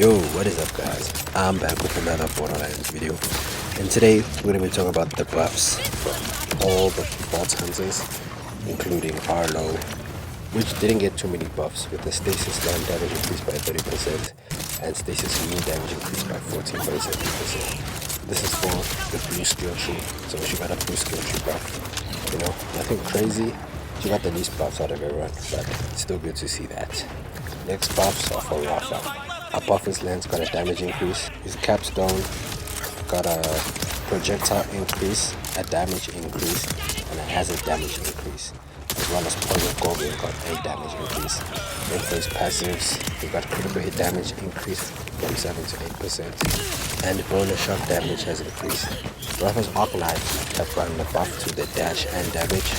Yo, what is up guys? I'm back with another Borderlands video, and today we're going to be talking about the buffs from all the vault hunters, including Harlowe, which didn't get too many buffs, with the stasis land damage increased by 30% and stasis mean damage increased by 14.7%. This is for the blue skill tree, so she got a blue skill tree buff. You know, nothing crazy. She got the least buffs out of everyone, but it's still good to see that. Next buffs are for Rafa. A buff his lance got a damage increase. His capstone got a projectile increase, a damage increase, and a hazard damage increase, as well as poison goblin got a damage increase. Then for his passives, he got critical hit damage increase from 7 to 8%, and bonus shock damage has increased. Rafa's arc knives have gotten a buff to the dash and damage,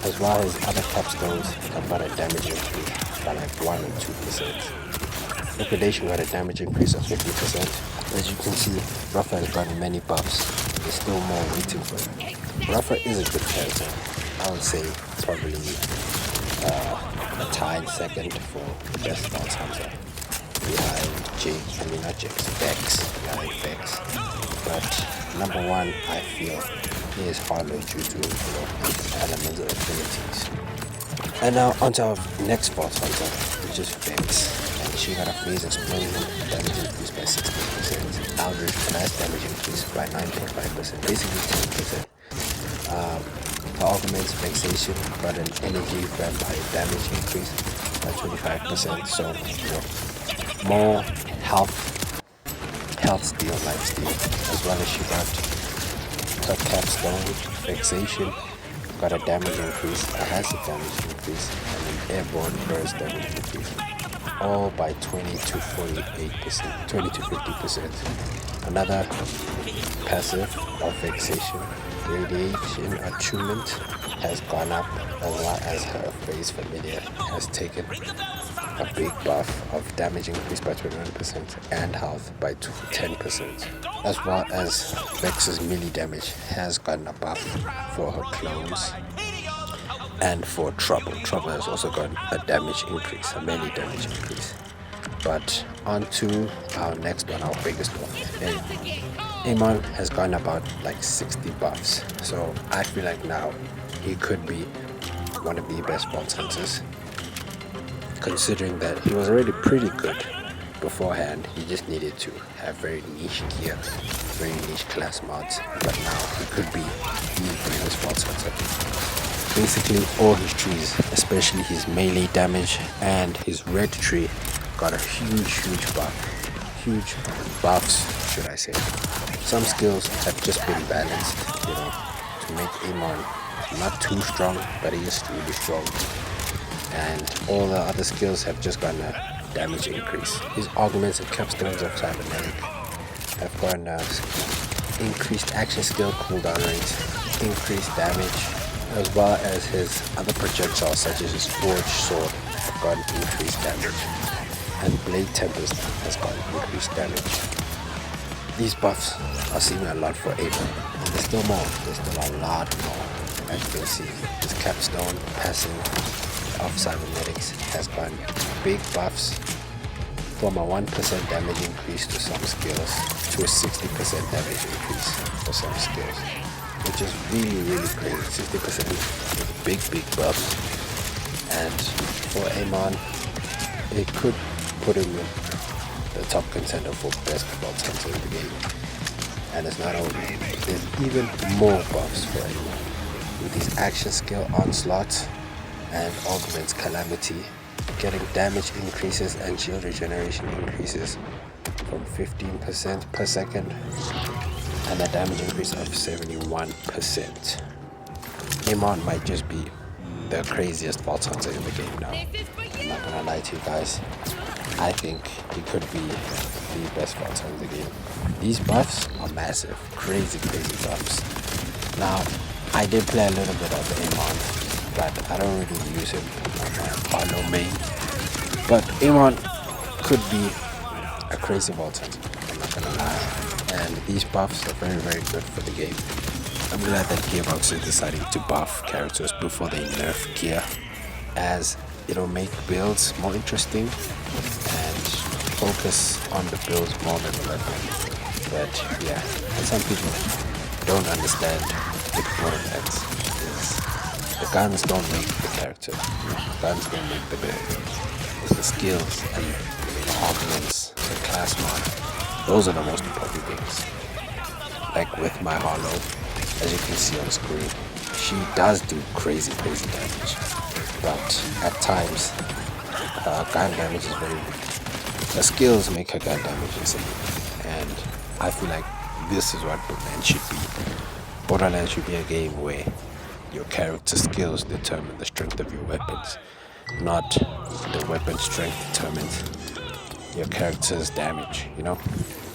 as well as other capstones have got a damage increase by like 1 and 2%. Liquidation got a damage increase of 50%. As you can see, Rafa has gotten many buffs. There's still more waiting for him. Rafa is a good character. I would say probably a tied second for the best vault hunter, behind Vex. But number one, I feel, is Harlowe due to his elemental affinities. And now onto our next vault hunter, which is Vex. She got a phase explosion, damage increased by 16%, Eldritch blast damage increased by 9.5%, basically 10%. Her augments vexation got an energy vampire damage increase by 25%, so more health steal, life steal, as well as she got her capstone vexation, got a damage increase, a hazard damage increase, and an airborne burst damage increase. All by 20 to 48%, 20 to 50%. Another passive of vexation, radiation attunement has gone up, as well as her phase familiar has taken a big buff of damage increase by 21% and health by 10%, as well as Vex's melee damage has gotten a buff for her clones. And for Trouble has also got a damage increase, a melee damage increase. But on to our next one, our biggest one. Amon has gotten about like 60 buffs, so I feel like now he could be one of the best vault hunters, considering that he was already pretty good beforehand. He just needed to have very niche gear, very niche class mods, but now he could be the greatest vault hunter. Basically all his trees, especially his melee damage and his red tree, got a huge buffs, should I say. Some skills have just been balanced, to make Amon not too strong, but he is really strong. And all the other skills have just gotten a damage increase. His augments and capstones of cybernetic have gotten a increased action skill cooldown rate, increased damage, as well as his other projectiles such as his forged sword have gotten increased damage, and Blade Tempest has gotten increased damage. These buffs are seeming a lot for Amon, and there's still more, there's still a lot more. As you can see, his capstone passive of cybernetics has gotten big buffs, from a 1% damage increase to some skills to a 60% damage increase for some skills, which is really great. 60% is big buff. And for Amon, it could put him in the top contender for best vault hunter in the game. And it's not only, there's even more buffs for Amon, with his action skill onslaught and augments calamity, getting damage increases and shield regeneration increases from 15% per second, and a damage increase of 71%. Amon might just be the craziest vault hunter in the game now. I'm not gonna lie to you guys. I think he could be the best vault hunter in the game. These buffs are massive, crazy buffs. Now, I did play a little bit of Amon, but I don't really use him on my Harlowe main. But Amon could be a crazy vault hunter, I'm not gonna lie. And these buffs are very good for the game. I'm glad that Gearbox is deciding to buff characters before they nerf gear, as it'll make builds more interesting, and focus on the builds more than the weapon. But yeah, and some people don't understand with borderlands is the guns don't make the character. Guns don't make the build. It's the skills and the arguments, the class mod. Those are the most important things. Like with my harlowe, as you can see on screen, she does do crazy damage. But at times, gun damage is very weak. The skills make her gun damage insane. And I feel like this is what Borderlands should be. Borderlands should be a game where your character skills determine the strength of your weapons, not the weapon strength determines your character's damage, you know?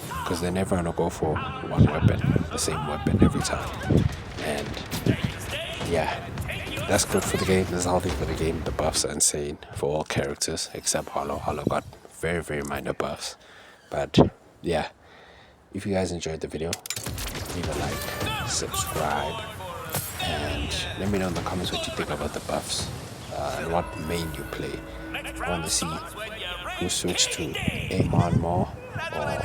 Because they're never gonna go for one weapon, the same weapon every time. And yeah, that's good for the game. That's healthy for the game. The buffs are insane for all characters except Harlowe. Harlowe got very minor buffs. But yeah, if you guys enjoyed the video, leave a like, subscribe, and let me know in the comments what you think about the buffs and what main you play. I want to see who switched to amon more, or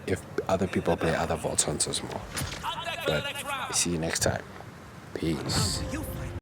if other people play other vault hunters more. But see you next time. Peace.